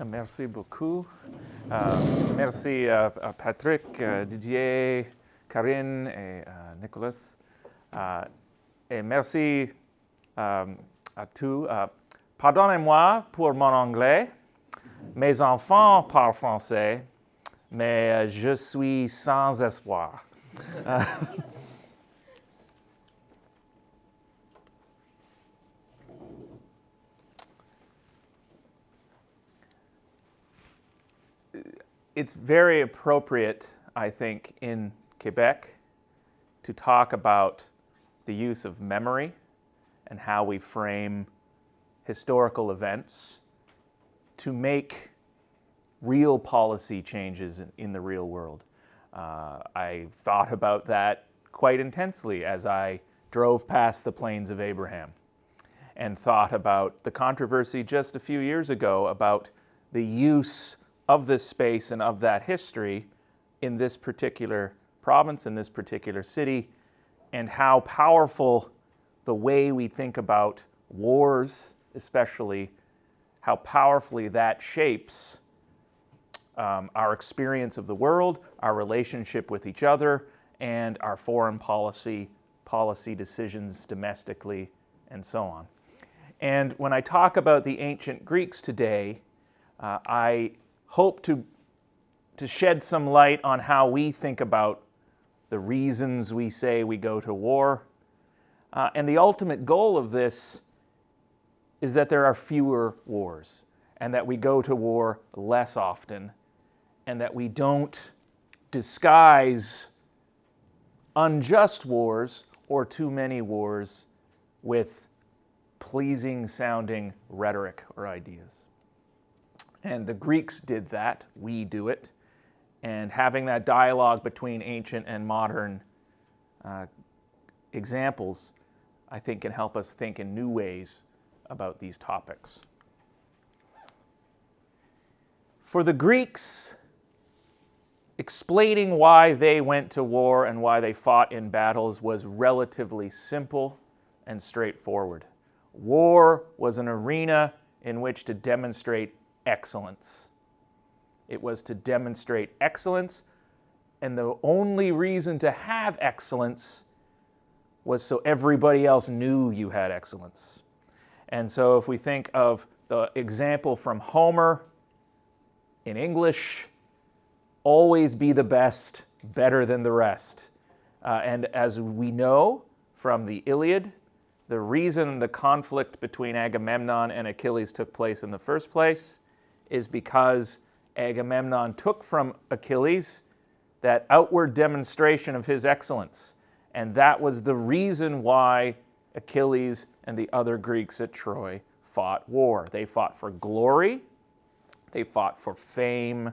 Merci beaucoup. Merci à Patrick, Didier, Karine et Nicolas. Et merci à tous. Pardonnez-moi pour mon anglais. Mes enfants parlent français, mais je suis sans espoir. It's very appropriate, I think, in Quebec to talk about the use of memory and how we frame historical events to make real policy changes in the real world. I thought about that quite intensely as I drove past the Plains of Abraham and thought about the controversy just a few years ago about the use of this space and of that history in this particular province, in this particular city, and how powerful the way we think about wars, especially, how powerfully that shapes our experience of the world, our relationship with each other, and our foreign policy decisions domestically, and so on. And when I talk about the ancient Greeks today, I hope to shed some light on how we think about the reasons we say we go to war. And the ultimate goal of this is that there are fewer wars, and that we go to war less often, and that we don't disguise unjust wars or too many wars with pleasing sounding rhetoric or ideas. And the Greeks did that, we do it, and having that dialogue between ancient and modern examples, I think, can help us think in new ways about these topics. For the Greeks, explaining why they went to war and why they fought in battles was relatively simple and straightforward. War was an arena in which to demonstrate excellence. It was to demonstrate excellence, and the only reason to have excellence was so everybody else knew you had excellence. And so if we think of the example from Homer in English, always be the best, better than the rest. And as we know from the Iliad, the reason the conflict between Agamemnon and Achilles took place in the first place is because Agamemnon took from Achilles that outward demonstration of his excellence. And that was the reason why Achilles and the other Greeks at Troy fought war. They fought for glory, they fought for fame,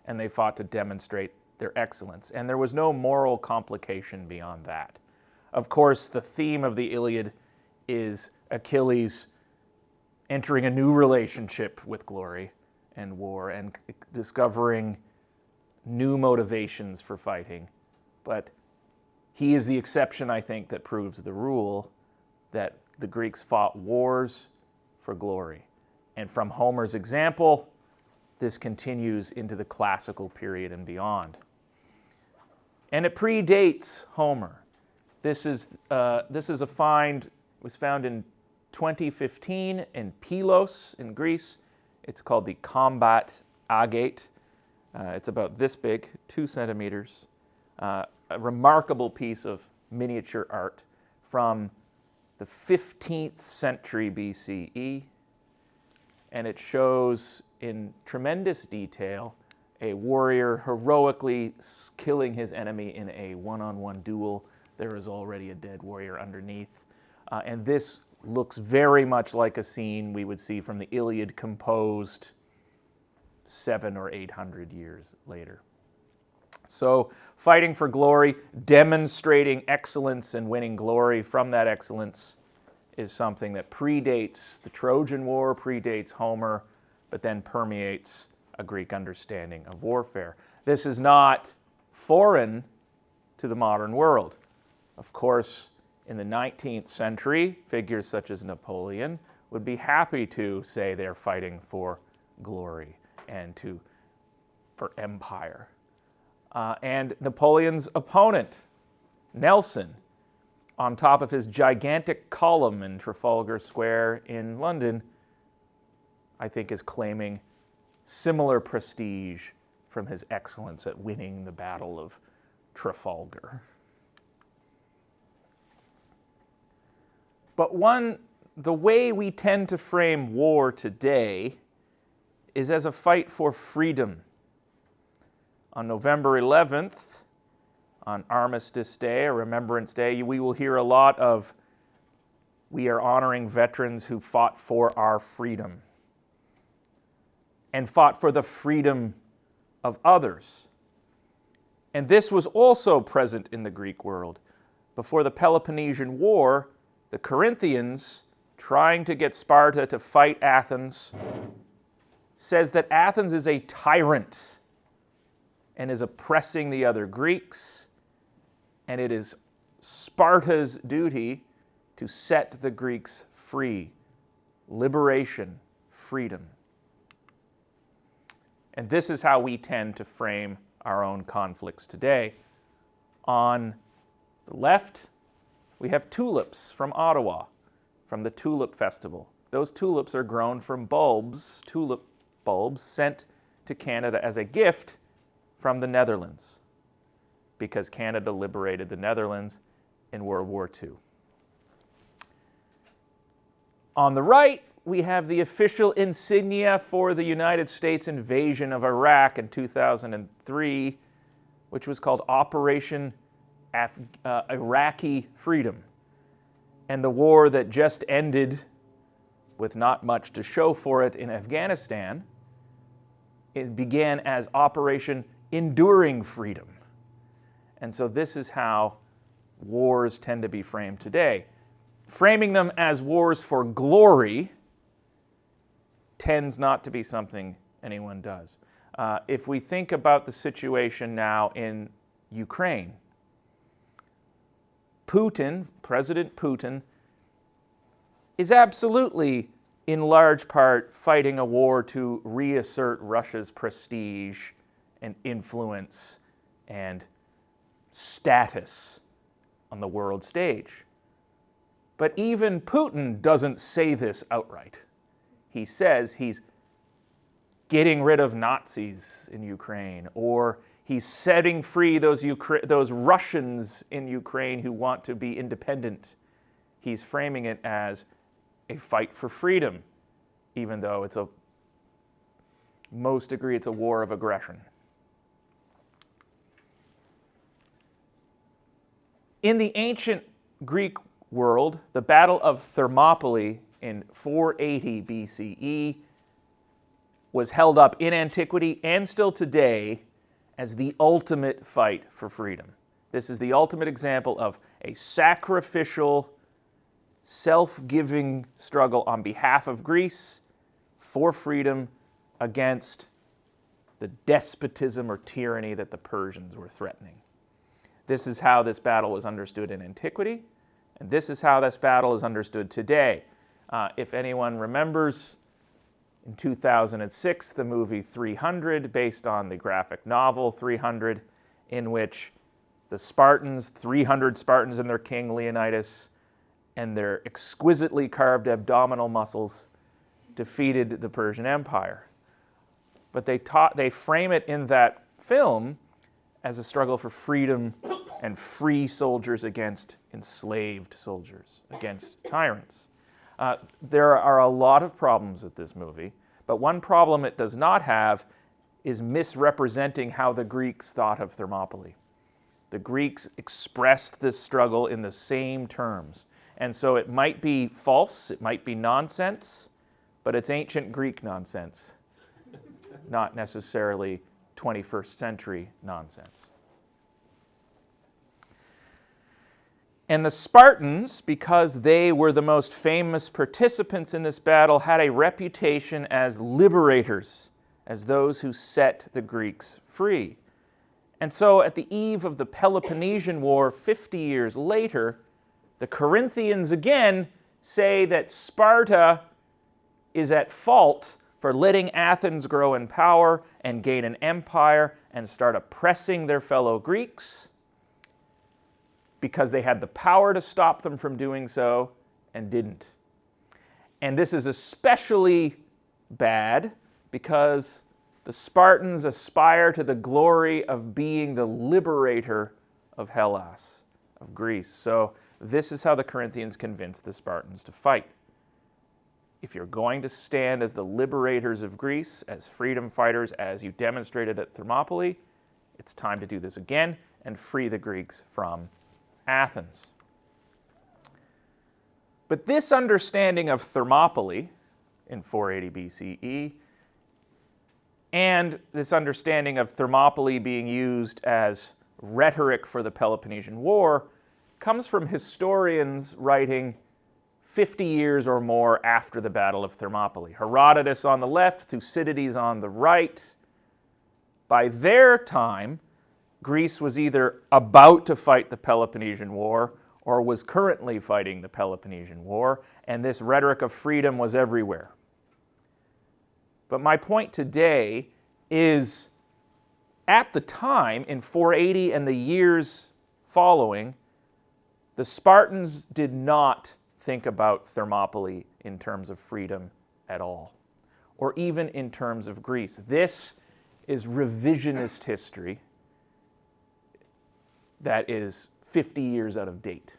and they fought to demonstrate their excellence. And there was no moral complication beyond that. Of course, the theme of the Iliad is Achilles entering a new relationship with glory and war and discovering new motivations for fighting. But he is the exception, I think, that proves the rule that the Greeks fought wars for glory. And from Homer's example, this continues into the classical period and beyond. And it predates Homer. This is a find, it was found in 2015 in Pylos in Greece. It's called the combat agate. It's about this big, 2 centimeters. A remarkable piece of miniature art from the 15th century BCE. And it shows in tremendous detail a warrior heroically killing his enemy in a one-on-one duel. There is already a dead warrior underneath. And this looks very much like a scene we would see from the Iliad composed 700 or 800 years later. So fighting for glory, demonstrating excellence and winning glory from that excellence is something that predates the Trojan War, predates Homer, but then permeates a Greek understanding of warfare. This is not foreign to the modern world. Of course, in the 19th century, figures such as Napoleon would be happy to say they're fighting for glory. and for empire. And Napoleon's opponent, Nelson, on top of his gigantic column in Trafalgar Square in London, I think is claiming similar prestige from his excellence at winning the Battle of Trafalgar. But the way we tend to frame war today is as a fight for freedom. On November 11th, on Armistice Day, or Remembrance Day, we will hear a lot of, we are honoring veterans who fought for our freedom and fought for the freedom of others. And this was also present in the Greek world. Before the Peloponnesian War, the Corinthians, trying to get Sparta to fight Athens, says that Athens is a tyrant and is oppressing the other Greeks, and it is Sparta's duty to set the Greeks free. Liberation, freedom. And this is how we tend to frame our own conflicts today. On the left, we have tulips from Ottawa, from the Tulip Festival. Those tulips are grown from bulbs, tulip bulbs, sent to Canada as a gift from the Netherlands, because Canada liberated the Netherlands in World War II. On the right, we have the official insignia for the United States invasion of Iraq in 2003, which was called Operation Iraqi Freedom. And the war that just ended with not much to show for it in Afghanistan, it began as Operation Enduring Freedom. And so this is how wars tend to be framed today. Framing them as wars for glory tends not to be something anyone does. If we think about the situation now in Ukraine, President Putin, is absolutely, in large part, fighting a war to reassert Russia's prestige and influence and status on the world stage. But even Putin doesn't say this outright. He says he's getting rid of Nazis in Ukraine, or he's setting free those Russians in Ukraine who want to be independent. He's framing it as a fight for freedom, even though most agree it's a war of aggression. In the ancient Greek world, the Battle of Thermopylae in 480 BCE was held up in antiquity and still today as the ultimate fight for freedom. This is the ultimate example of a sacrificial, self-giving struggle on behalf of Greece for freedom against the despotism or tyranny that the Persians were threatening. This is how this battle was understood in antiquity, and this is how this battle is understood today. If anyone remembers, in 2006, the movie 300, based on the graphic novel 300, in which the Spartans, 300 Spartans and their king Leonidas, and their exquisitely carved abdominal muscles defeated the Persian Empire. But they frame it in that film as a struggle for freedom and free soldiers against enslaved soldiers, against tyrants. There are a lot of problems with this movie, but one problem it does not have is misrepresenting how the Greeks thought of Thermopylae. The Greeks expressed this struggle in the same terms. And so it might be false, it might be nonsense, but it's ancient Greek nonsense, not necessarily 21st century nonsense. And the Spartans, because they were the most famous participants in this battle, had a reputation as liberators, as those who set the Greeks free. And so at the eve of the Peloponnesian War, 50 years later, the Corinthians again say that Sparta is at fault for letting Athens grow in power and gain an empire and start oppressing their fellow Greeks because they had the power to stop them from doing so and didn't. And this is especially bad because the Spartans aspire to the glory of being the liberator of Hellas, of Greece. So this is how the Corinthians convinced the Spartans to fight. If you're going to stand as the liberators of Greece, as freedom fighters, as you demonstrated at Thermopylae, it's time to do this again and free the Greeks from Athens. But this understanding of Thermopylae in 480 BCE and this understanding of Thermopylae being used as rhetoric for the Peloponnesian War comes from historians writing 50 years or more after the Battle of Thermopylae. Herodotus on the left, Thucydides on the right. By their time, Greece was either about to fight the Peloponnesian War or was currently fighting the Peloponnesian War, and this rhetoric of freedom was everywhere. But my point today is, at the time, in 480 and the years following, the Spartans did not think about Thermopylae in terms of freedom at all, or even in terms of Greece. This is revisionist history that is 50 years out of date.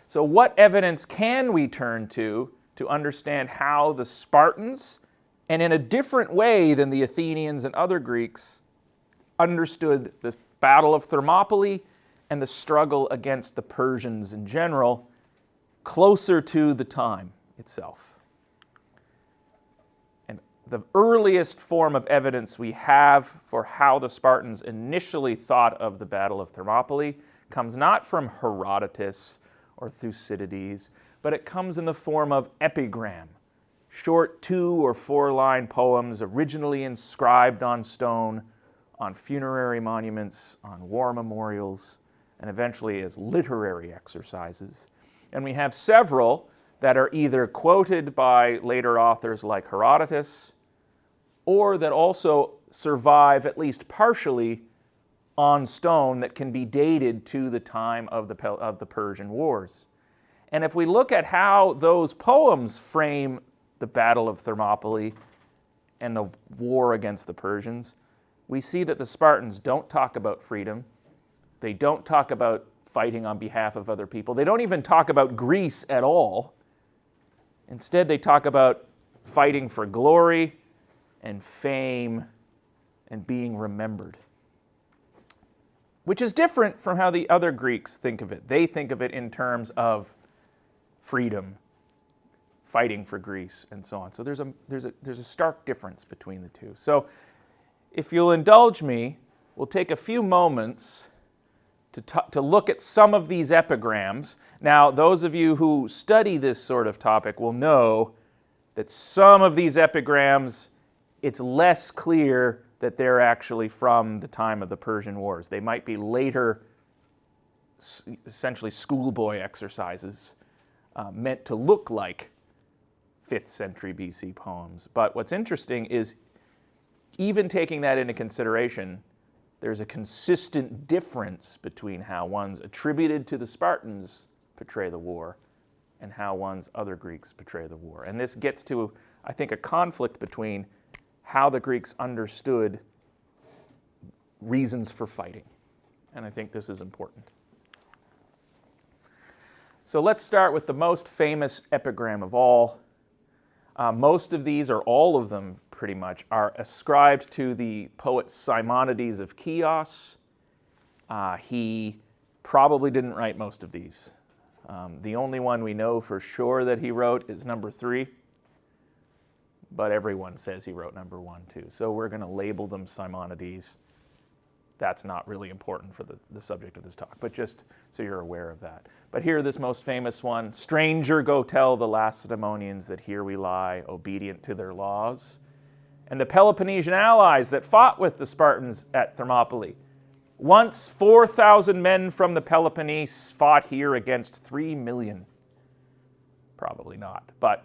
So what evidence can we turn to understand how the Spartans, and in a different way than the Athenians and other Greeks, understood the Battle of Thermopylae and the struggle against the Persians in general, closer to the time itself? And the earliest form of evidence we have for how the Spartans initially thought of the Battle of Thermopylae comes not from Herodotus or Thucydides, but it comes in the form of epigram, short 2 or 4 line poems originally inscribed on stone, on funerary monuments, on war memorials, and eventually as literary exercises. And we have several that are either quoted by later authors like Herodotus, or that also survive, at least partially, on stone that can be dated to the time of the Persian Wars. And if we look at how those poems frame the Battle of Thermopylae and the war against the Persians, we see that the Spartans don't talk about freedom. They don't talk about fighting on behalf of other people. They don't even talk about Greece at all. Instead, they talk about fighting for glory and fame and being remembered, which is different from how the other Greeks think of it. They think of it in terms of freedom, fighting for Greece, and so on. So there's a stark difference between the two. So if you'll indulge me, we'll take a few moments to look at some of these epigrams. Now, those of you who study this sort of topic will know that some of these epigrams, it's less clear that they're actually from the time of the Persian Wars. They might be later, essentially schoolboy exercises meant to look like 5th century BC poems. But what's interesting is, even taking that into consideration, there's a consistent difference between how ones attributed to the Spartans portray the war and how ones other Greeks portray the war. And this gets to, I think, a conflict between how the Greeks understood reasons for fighting. And I think this is important. So let's start with the most famous epigram of all. Most of these, or all of them pretty much, are ascribed to the poet Simonides of Chios. He probably didn't write most of these. The only one we know for sure that he wrote is number 3, but everyone says he wrote number 1 too. So we're going to label them Simonides. That's not really important for the subject of this talk, but just so you're aware of that. But here, this most famous one: "Stranger, go tell the Lacedaemonians that here we lie, obedient to their laws. And the Peloponnesian allies that fought with the Spartans at Thermopylae. Once 4,000 men from the Peloponnese fought here against 3 million. Probably not, but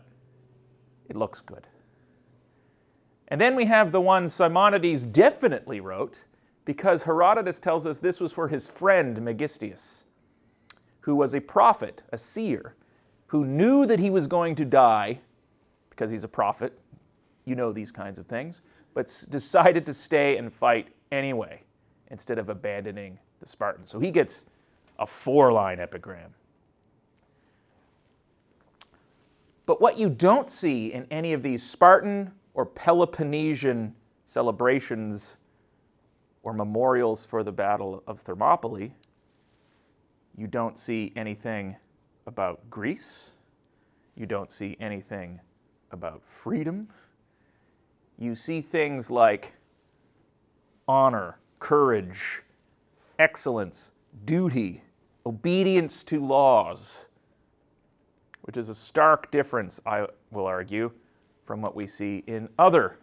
it looks good. And then we have the one Simonides definitely wrote, because Herodotus tells us this was for his friend Megistius, who was a prophet, a seer, who knew that he was going to die, because he's a prophet, you know these kinds of things, but decided to stay and fight anyway, instead of abandoning the Spartans. So he gets a 4-line epigram. But what you don't see in any of these Spartan or Peloponnesian celebrations or memorials for the Battle of Thermopylae, you don't see anything about Greece. You don't see anything about freedom. You see things like honor, courage, excellence, duty, obedience to laws, which is a stark difference, I will argue, from what we see in other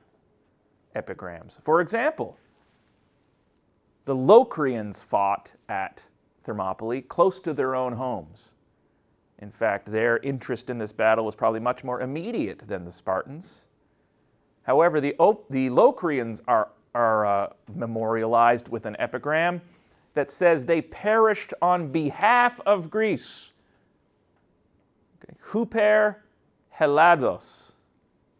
epigrams. For example, the Locrians fought at Thermopylae close to their own homes. In fact, their interest in this battle was probably much more immediate than the Spartans. However, the Locrians are memorialized with an epigram that says they perished on behalf of Greece. Okay. Huper Helados,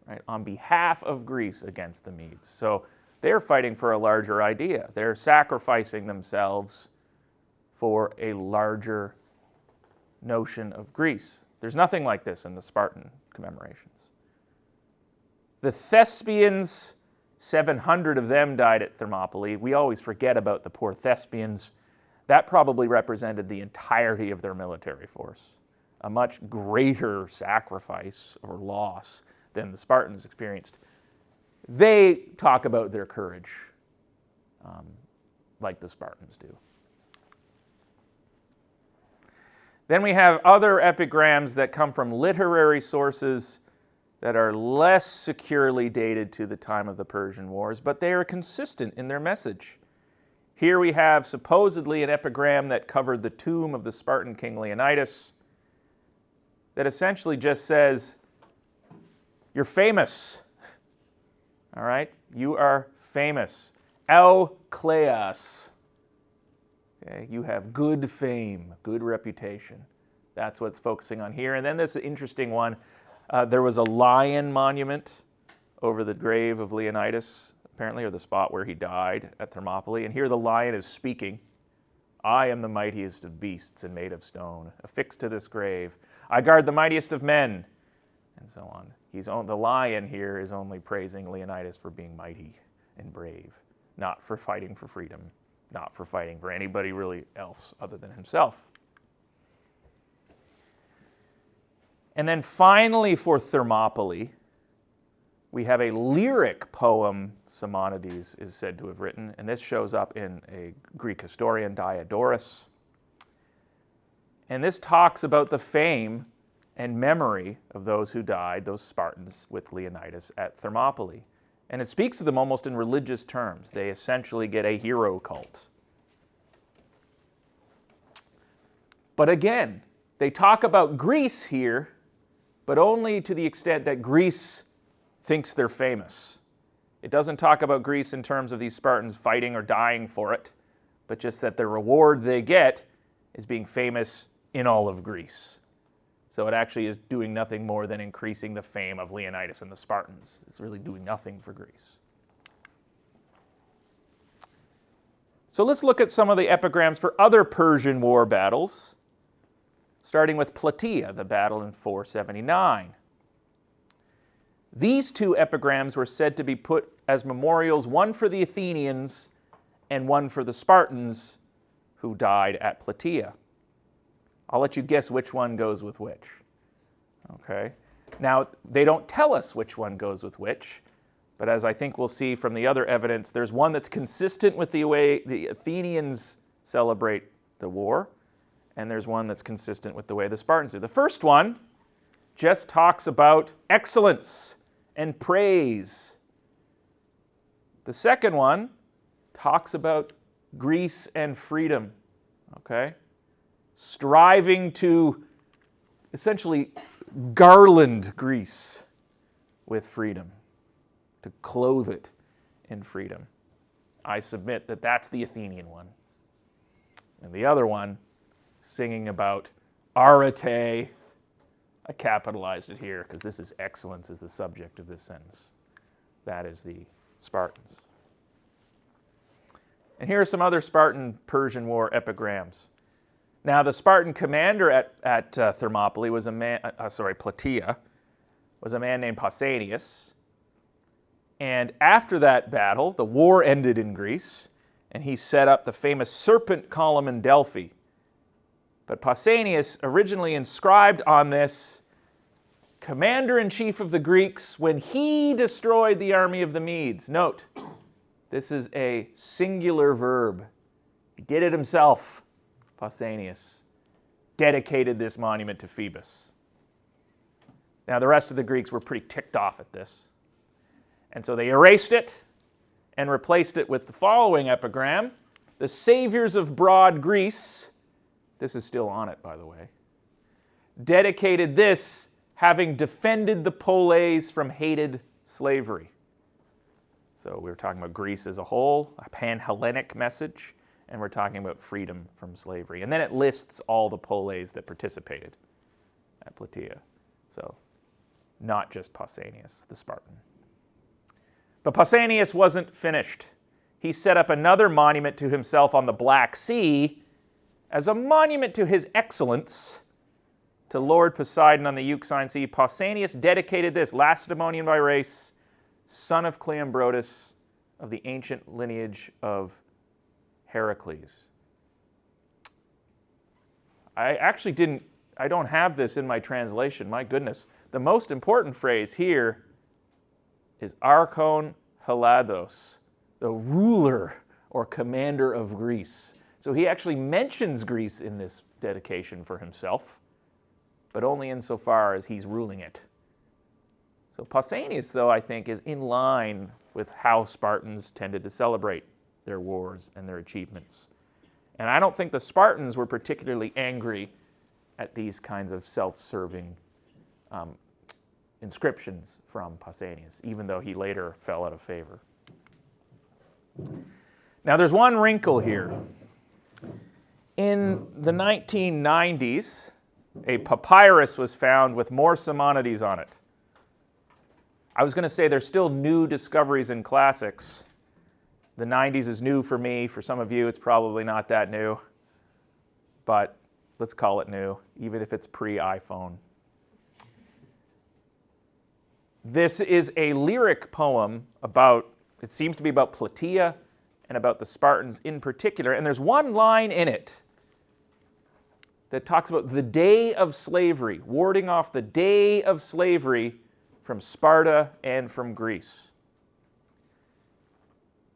right, on behalf of Greece against the Medes. So they're fighting for a larger idea. They're sacrificing themselves for a larger notion of Greece. There's nothing like this in the Spartan commemorations. The Thespians, 700 of them died at Thermopylae. We always forget about the poor Thespians. That probably represented the entirety of their military force, a much greater sacrifice or loss than the Spartans experienced. They talk about their courage like the Spartans do. Then we have other epigrams that come from literary sources that are less securely dated to the time of the Persian Wars, but they are consistent in their message. Here we have supposedly an epigram that covered the tomb of the Spartan king Leonidas that essentially just says, you're famous. All right? You are famous. El kleas. Okay? You have good fame, good reputation. That's what it's focusing on here. And then this interesting one. There was a lion monument over the grave of Leonidas, apparently, or the spot where he died at Thermopylae. And here the lion is speaking. I am the mightiest of beasts and made of stone, affixed to this grave. I guard the mightiest of men, and so on. The lion here is only praising Leonidas for being mighty and brave, not for fighting for freedom, not for fighting for anybody really else other than himself. And then finally for Thermopylae, we have a lyric poem Simonides is said to have written, and this shows up in a Greek historian, Diodorus. And this talks about the fame and memory of those who died, those Spartans with Leonidas at Thermopylae. And it speaks of them almost in religious terms. They essentially get a hero cult. But again, they talk about Greece here, but only to the extent that Greece thinks they're famous. It doesn't talk about Greece in terms of these Spartans fighting or dying for it, but just that the reward they get is being famous in all of Greece. So it actually is doing nothing more than increasing the fame of Leonidas and the Spartans. It's really doing nothing for Greece. So let's look at some of the epigrams for other Persian war battles, starting with Plataea, the battle in 479. These two epigrams were said to be put as memorials, one for the Athenians and one for the Spartans who died at Plataea. I'll let you guess which one goes with which. Okay. Now, they don't tell us which one goes with which, but as I think we'll see from the other evidence, there's one that's consistent with the way the Athenians celebrate the war, and there's one that's consistent with the way the Spartans do. The first one just talks about excellence and praise. The second one talks about Greece and freedom, okay? Striving to essentially garland Greece with freedom. to clothe it in freedom. I submit that that's the Athenian one. And the other one, singing about arete, I capitalized it here because this is excellence is the subject of this sentence. That is the Spartans. And here are some other Spartan-Persian War epigrams. Now, the Spartan commander at Thermopylae was a man, Plataea, was a man named Pausanias. And after that battle, the war ended in Greece, and he set up the famous serpent column in Delphi. But Pausanias originally inscribed on this, commander-in-chief of the Greeks when he destroyed the army of the Medes. Note, this is a singular verb. He did it himself. Pausanias dedicated this monument to Phoebus. Now, the rest of the Greeks were pretty ticked off at this. And so they erased it and replaced it with the following epigram, the saviors of broad Greece, this is still on it, by the way, dedicated this having defended the poleis from hated slavery. So we were talking about Greece as a whole, a pan-Hellenic message, and we're talking about freedom from slavery. And then it lists all the poleis that participated at Plataea. So not just Pausanias, the Spartan. But Pausanias wasn't finished. He set up another monument to himself on the Black Sea as a monument to his excellence to Lord Poseidon on the Euxine Sea. Pausanias dedicated this, Lacedaemonian by race, son of Cleombrotus, of the ancient lineage of Heracles. I don't have this in my translation, my goodness. The most important phrase here is Archon Helados, the ruler or commander of Greece. So he actually mentions Greece in this dedication for himself, but only insofar as he's ruling it. So Pausanias, though, I think, is in line with how Spartans tended to celebrate their wars and their achievements. And I don't think the Spartans were particularly angry at these kinds of self-serving inscriptions from Pausanias, even though he later fell out of favor. Now, there's one wrinkle here. In the 1990s, a papyrus was found with more Simonides on it. I was going to say there's still new discoveries in classics. The 90s is new for me. For some of you, it's probably not that new. But let's call it new, even if it's pre-iPhone. This is a lyric poem about, it seems to be about Plataea and about the Spartans in particular. And there's one line in it that talks about the day of slavery, warding off the day of slavery from Sparta and from Greece.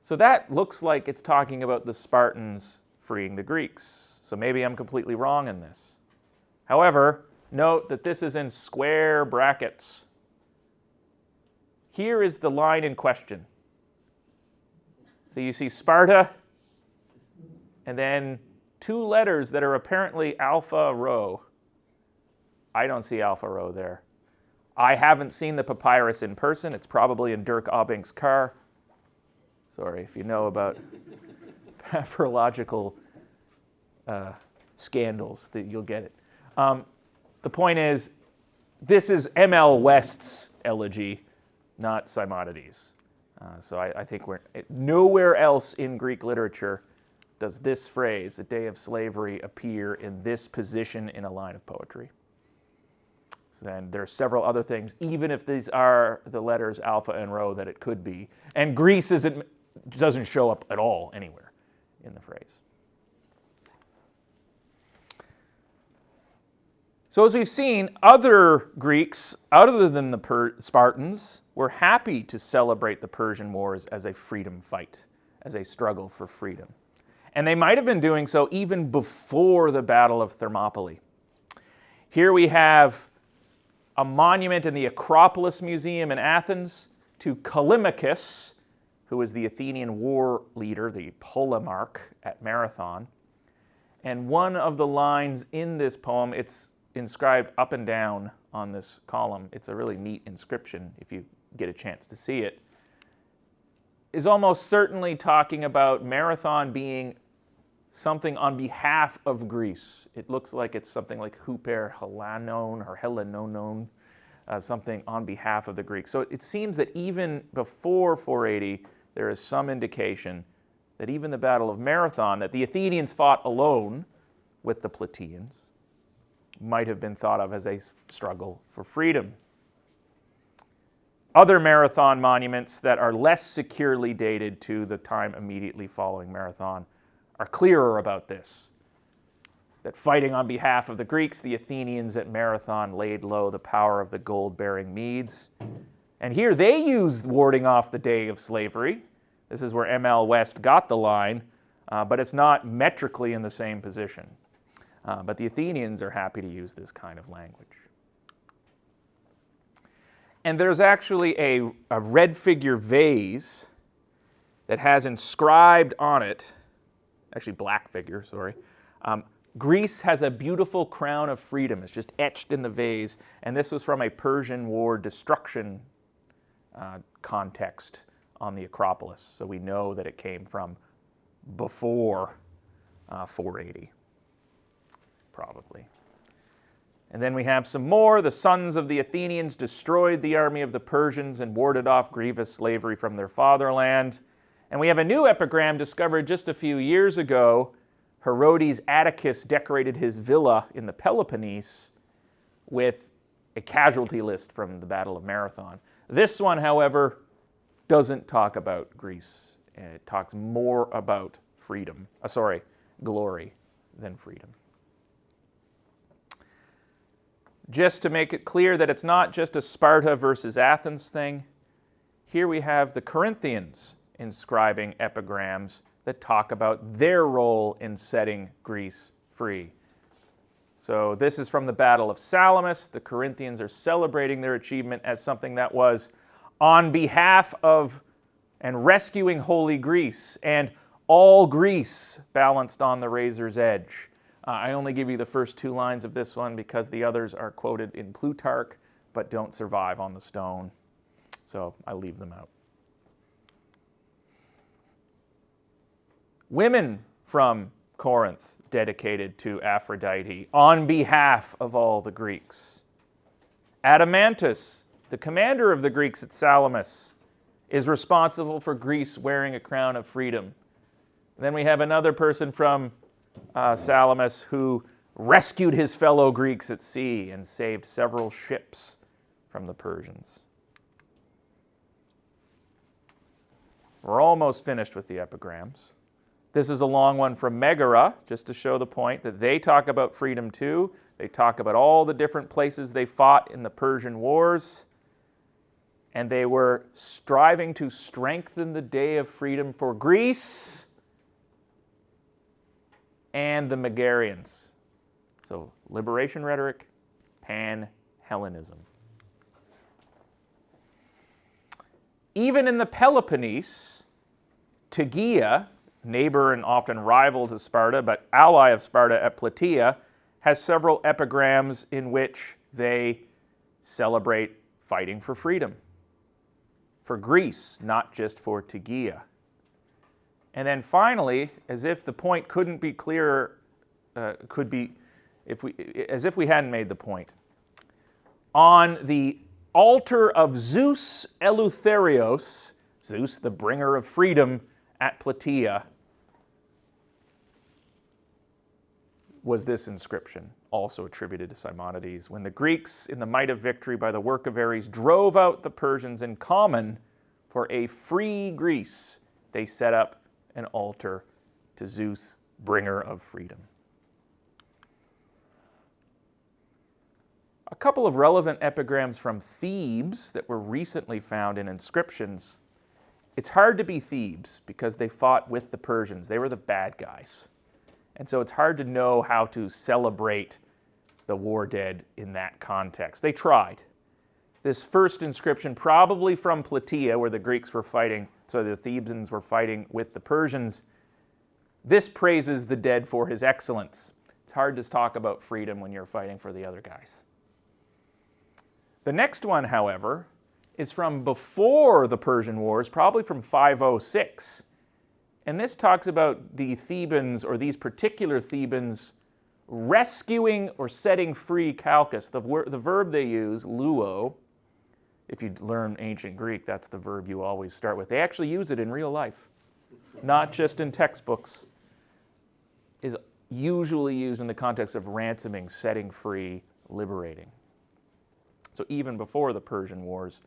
So that looks like it's talking about the Spartans freeing the Greeks. So maybe I'm completely wrong in this. However, note that this is in square brackets. Here is the line in question. So you see Sparta, and then two letters that are apparently alpha rho. I don't see alpha rho there. I haven't seen the papyrus in person. It's probably in Dirk Aubink's car. Sorry, if you know about papyrological scandals, that you'll get it. The point is, this is M.L. West's elegy, not Simonides. So I think nowhere else in Greek literature does this phrase, a day of slavery, appear in this position in a line of poetry. And there are several other things, even if these are the letters alpha and rho, that it could be. And Greece doesn't show up at all anywhere in the phrase. So as we've seen, other Greeks, other than the Spartans, were happy to celebrate the Persian Wars as a freedom fight, as a struggle for freedom. And they might have been doing so even before the Battle of Thermopylae. Here we have a monument in the Acropolis Museum in Athens to Callimachus, who was the Athenian war leader, the polemarch at Marathon. And one of the lines in this poem, it's inscribed up and down on this column. It's a really neat inscription if you get a chance to see it. is almost certainly talking about Marathon being something on behalf of Greece. It looks like it's something like huper Helanon or Helenonon, something on behalf of the Greeks. So it seems that even before 480, there is some indication that even the Battle of Marathon, that the Athenians fought alone with the Plataeans, might have been thought of as a struggle for freedom. Other Marathon monuments that are less securely dated to the time immediately following Marathon are clearer about this. That fighting on behalf of the Greeks, the Athenians at Marathon laid low the power of the gold-bearing Medes. And here they used warding off the day of slavery. This is where M.L. West got the line, but it's not metrically in the same position. But the Athenians are happy to use this kind of language. And there's actually a red figure vase that has inscribed on it, actually black figure, sorry. Greece has a beautiful crown of freedom. It's just etched in the vase. And this was from a Persian war destruction context on the Acropolis. So we know that it came from before 480, probably. And then we have some more. The sons of the Athenians destroyed the army of the Persians and warded off grievous slavery from their fatherland. And we have a new epigram discovered just a few years ago. Herodes Atticus decorated his villa in the Peloponnese with a casualty list from the Battle of Marathon. This one, however, doesn't talk about Greece. It talks more about glory than freedom. Just to make it clear that it's not just a Sparta versus Athens thing, here we have the Corinthians inscribing epigrams that talk about their role in setting Greece free. So this is from the Battle of Salamis. The Corinthians are celebrating their achievement as something that was on behalf of and rescuing holy Greece, and all Greece balanced on the razor's edge. I only give you the first two lines of this one because the others are quoted in Plutarch but don't survive on the stone. So I leave them out. Women from Corinth dedicated to Aphrodite on behalf of all the Greeks. Adeimantus, the commander of the Greeks at Salamis, is responsible for Greece wearing a crown of freedom. Then we have another person from Salamis who rescued his fellow Greeks at sea and saved several ships from the Persians. We're almost finished with the epigrams. This is a long one from Megara, just to show the point that they talk about freedom too. They talk about all the different places they fought in the Persian wars. And they were striving to strengthen the day of freedom for Greece and the Megarians. So liberation rhetoric, pan-Hellenism. Even in the Peloponnese, Tegea, neighbor and often rival to Sparta, but ally of Sparta at Plataea, has several epigrams in which they celebrate fighting for freedom. For Greece, not just for Tegea. And then finally, as if the point couldn't be clearer, as if we hadn't made the point, on the altar of Zeus Eleutherios, Zeus, the bringer of freedom at Plataea, was this inscription, also attributed to Simonides. When the Greeks, in the might of victory by the work of Ares, drove out the Persians in common for a free Greece, they set up an altar to Zeus, bringer of freedom. A couple of relevant epigrams from Thebes that were recently found in inscriptions. It's hard to be Thebes because they fought with the Persians. They were the bad guys. And so it's hard to know how to celebrate the war dead in that context. They tried. This first inscription, probably from Plataea, where the Greeks were fighting, so the Thebans were fighting with the Persians, this praises the dead for his excellence. It's hard to talk about freedom when you're fighting for the other guys. The next one, however, is from before the Persian Wars, probably from 506. And this talks about the Thebans, or these particular Thebans, rescuing or setting free Chalcis. The verb they use, luo, if you learn ancient Greek, that's the verb you always start with. They actually use it in real life, not just in textbooks. Is usually used in the context of ransoming, setting free, liberating. So even before the Persian Wars,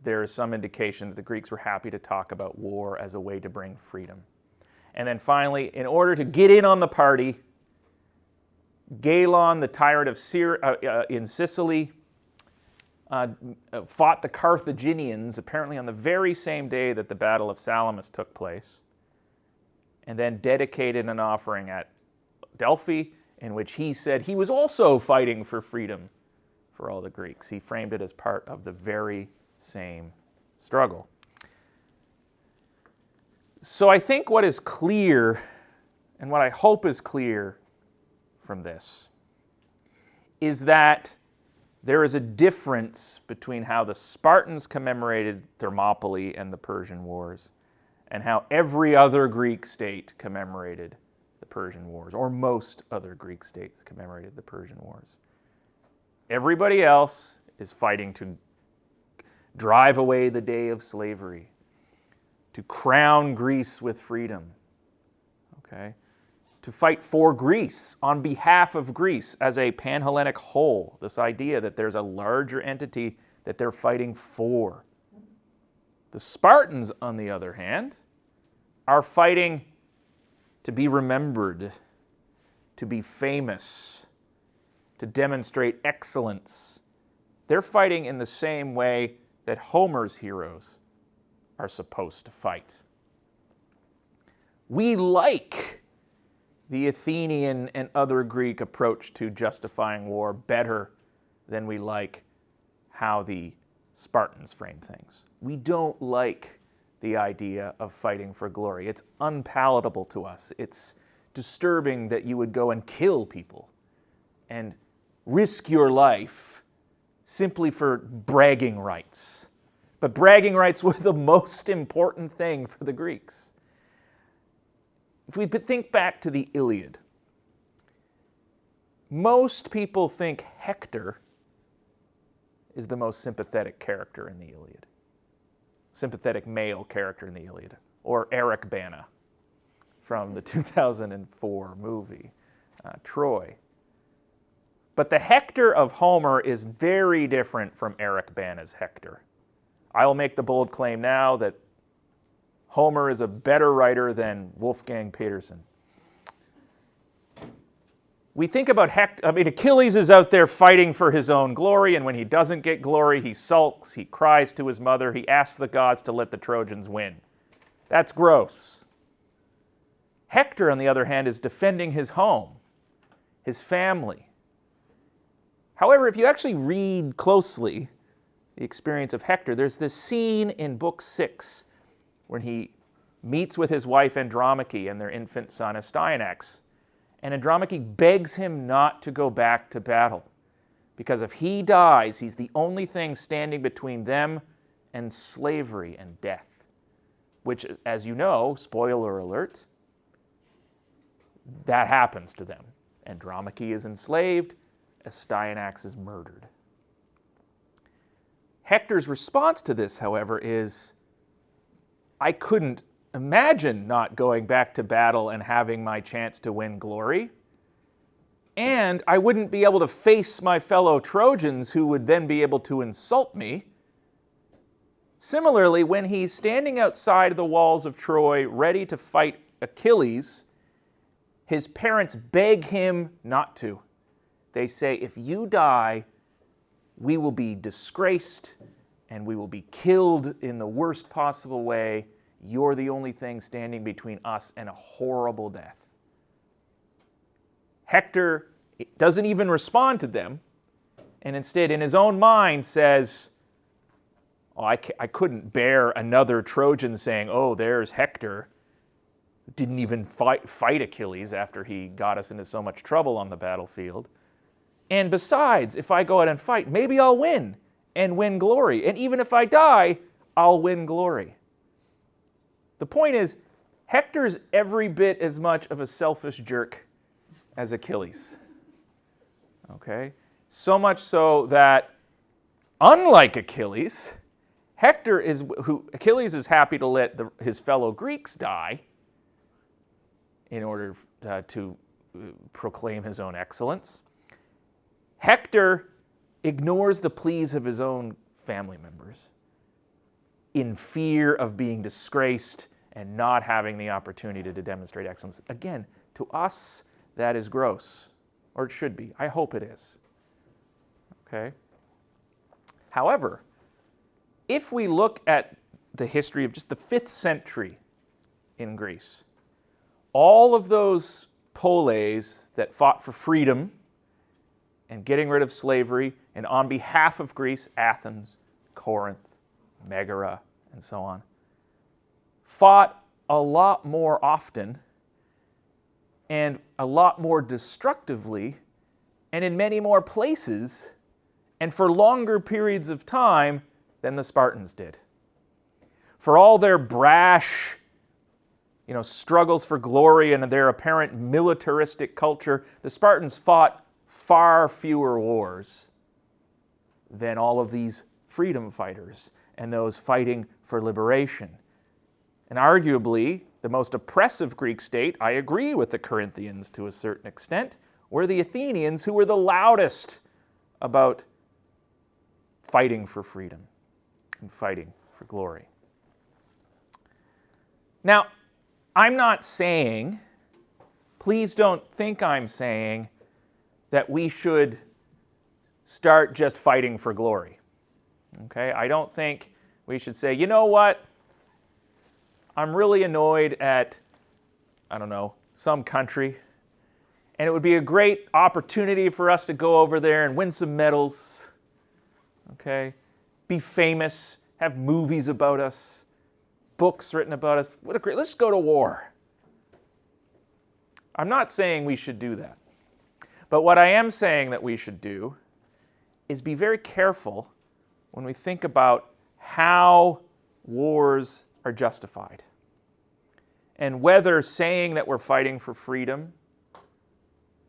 there is some indication that the Greeks were happy to talk about war as a way to bring freedom. And then finally, in order to get in on the party, Galon, the tyrant of Sears in Sicily, fought the Carthaginians apparently on the very same day that the Battle of Salamis took place, and then dedicated an offering at Delphi in which he said he was also fighting for freedom for all the Greeks. He framed it as part of the very same struggle. So I think what is clear, and what I hope is clear from this, is that there is a difference between how the Spartans commemorated Thermopylae and the Persian Wars, and how every other Greek state commemorated the Persian Wars, or most other Greek states commemorated the Persian Wars. Everybody else is fighting to drive away the day of slavery, to crown Greece with freedom, okay? To fight for Greece, on behalf of Greece as a Panhellenic whole, this idea that there's a larger entity that they're fighting for. The Spartans, on the other hand, are fighting to be remembered, to be famous, to demonstrate excellence. They're fighting in the same way that Homer's heroes are supposed to fight. We like the Athenian and other Greek approach to justifying war better than we like how the Spartans frame things. We don't like the idea of fighting for glory. It's unpalatable to us. It's disturbing that you would go and kill people and risk your life simply for bragging rights. But bragging rights were the most important thing for the Greeks. If we think back to the Iliad, most people think Hector is the most sympathetic character in the Iliad. Sympathetic male character in the Iliad. Or Eric Bana from the 2004 movie, Troy. But the Hector of Homer is very different from Eric Bana's Hector. I will make the bold claim now that Homer is a better writer than Wolfgang Petersen. We think about Achilles is out there fighting for his own glory, and when he doesn't get glory, he sulks, he cries to his mother, he asks the gods to let the Trojans win. That's gross. Hector, on the other hand, is defending his home, his family. However, if you actually read closely the experience of Hector, there's this scene in Book 6 when he meets with his wife Andromache and their infant son Astyanax. And Andromache begs him not to go back to battle, because if he dies, he's the only thing standing between them and slavery and death, which, as you know, spoiler alert, that happens to them. Andromache is enslaved, Astyanax is murdered. Hector's response to this, however, is, I couldn't imagine not going back to battle and having my chance to win glory. And I wouldn't be able to face my fellow Trojans who would then be able to insult me. Similarly, when he's standing outside the walls of Troy ready to fight Achilles, his parents beg him not to. They say, if you die, we will be disgraced and we will be killed in the worst possible way. You're the only thing standing between us and a horrible death. Hector doesn't even respond to them, and instead, in his own mind, says, oh, I couldn't bear another Trojan saying, oh, there's Hector. Didn't even fight Achilles after he got us into so much trouble on the battlefield. And besides, if I go out and fight, maybe I'll win. and win glory. And even if I die, I'll win glory. The point is, Hector's every bit as much of a selfish jerk as Achilles. Okay? So much so that, unlike Achilles, Achilles is happy to let his fellow Greeks die in order to proclaim his own excellence. Hector ignores the pleas of his own family members in fear of being disgraced and not having the opportunity to demonstrate excellence. Again, to us, that is gross, or it should be. I hope it is. Okay? However, if we look at the history of just the 5th century in Greece, all of those poleis that fought for freedom and getting rid of slavery, and on behalf of Greece, Athens, Corinth, Megara, and so on, fought a lot more often and a lot more destructively and in many more places and for longer periods of time than the Spartans did. For all their brash, struggles for glory and their apparent militaristic culture, the Spartans fought far fewer wars than all of these freedom fighters and those fighting for liberation. And arguably, the most oppressive Greek state, I agree with the Corinthians to a certain extent, were the Athenians, who were the loudest about fighting for freedom and fighting for glory. Now, I'm not saying, please don't think I'm saying, that we should start just fighting for glory. Okay? I don't think we should say, you know what? I'm really annoyed at, some country, and it would be a great opportunity for us to go over there and win some medals, okay? Be famous, have movies about us, books written about us. Let's go to war. I'm not saying we should do that. But what I am saying that we should do is be very careful when we think about how wars are justified. And whether saying that we're fighting for freedom,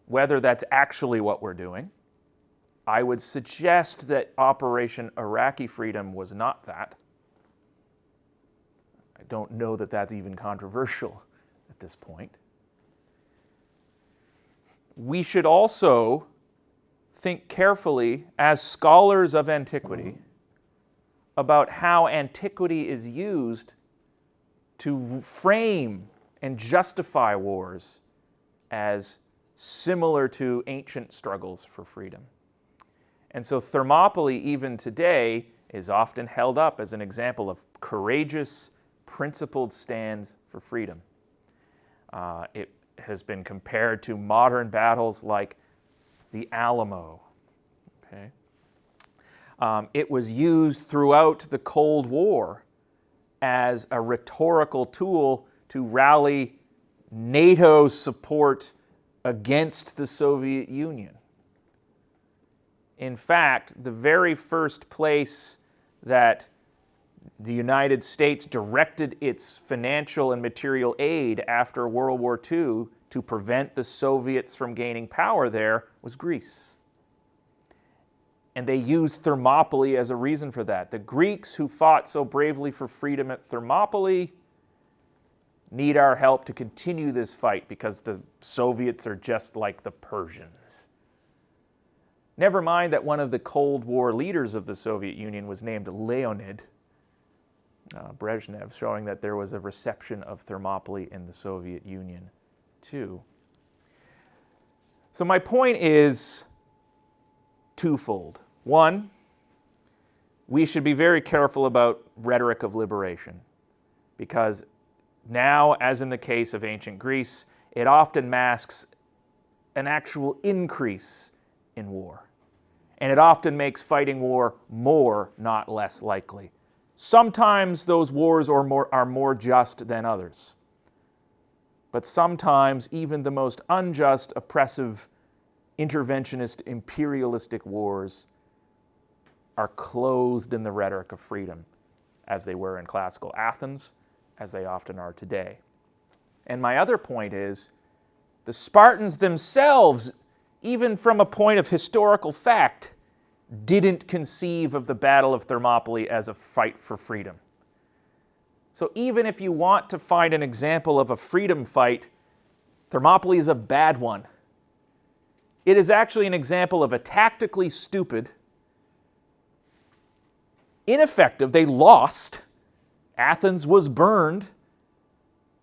whether that's actually what we're doing. I would suggest that Operation Iraqi Freedom was not that. I don't know that that's even controversial at this point. We should also think carefully, as scholars of antiquity, about how antiquity is used to frame and justify wars as similar to ancient struggles for freedom. And so Thermopylae, even today, is often held up as an example of courageous, principled stands for freedom. It has been compared to modern battles like the Alamo. Okay? It was used throughout the Cold War as a rhetorical tool to rally NATO support against the Soviet Union. In fact, the very first place that the United States directed its financial and material aid after World War II to prevent the Soviets from gaining power there was Greece. And they used Thermopylae as a reason for that. The Greeks who fought so bravely for freedom at Thermopylae need our help to continue this fight because the Soviets are just like the Persians. Never mind that one of the Cold War leaders of the Soviet Union was named Leonid Brezhnev, showing that there was a reception of Thermopylae in the Soviet Union too. So my point is twofold. One, we should be very careful about rhetoric of liberation, because now, as in the case of ancient Greece, it often masks an actual increase in war. And it often makes fighting war more, not less likely. Sometimes those wars are more just than others. But sometimes even the most unjust, oppressive, interventionist, imperialistic wars are clothed in the rhetoric of freedom, as they were in classical Athens, as they often are today. And my other point is, the Spartans themselves, even from a point of historical fact, didn't conceive of the Battle of Thermopylae as a fight for freedom. So even if you want to find an example of a freedom fight, Thermopylae is a bad one. It is actually an example of a tactically stupid, ineffective, they lost, Athens was burned,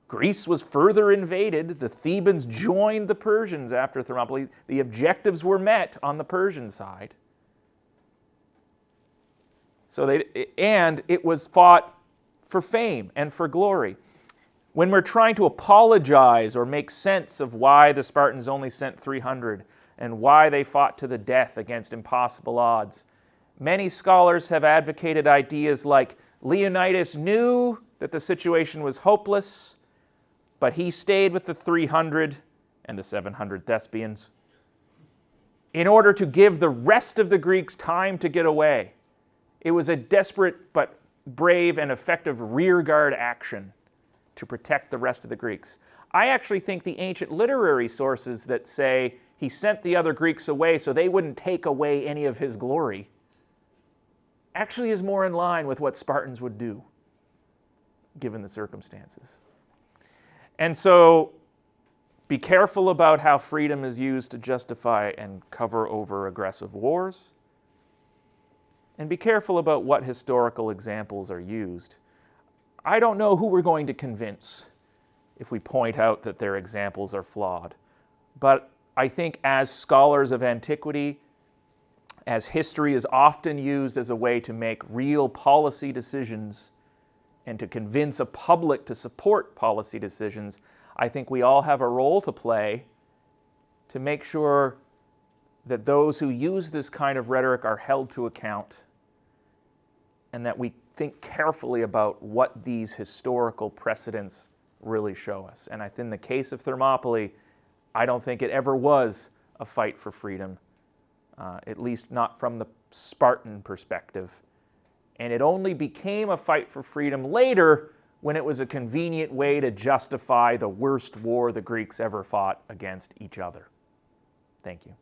Greece was further invaded, the Thebans joined the Persians after Thermopylae, the objectives were met on the Persian side. And it was fought for fame and for glory. When we're trying to apologize or make sense of why the Spartans only sent 300 and why they fought to the death against impossible odds, many scholars have advocated ideas like Leonidas knew that the situation was hopeless, but he stayed with the 300 and the 700 Thespians in order to give the rest of the Greeks time to get away. It was a desperate but brave and effective rearguard action to protect the rest of the Greeks. I actually think the ancient literary sources that say he sent the other Greeks away so they wouldn't take away any of his glory actually is more in line with what Spartans would do, given the circumstances. And so be careful about how freedom is used to justify and cover over aggressive wars. And be careful about what historical examples are used. I don't know who we're going to convince if we point out that their examples are flawed. But I think as scholars of antiquity, as history is often used as a way to make real policy decisions and to convince a public to support policy decisions, I think we all have a role to play to make sure that those who use this kind of rhetoric are held to account, and that we think carefully about what these historical precedents really show us. And in the case of Thermopylae, I don't think it ever was a fight for freedom, at least not from the Spartan perspective. And it only became a fight for freedom later when it was a convenient way to justify the worst war the Greeks ever fought against each other. Thank you.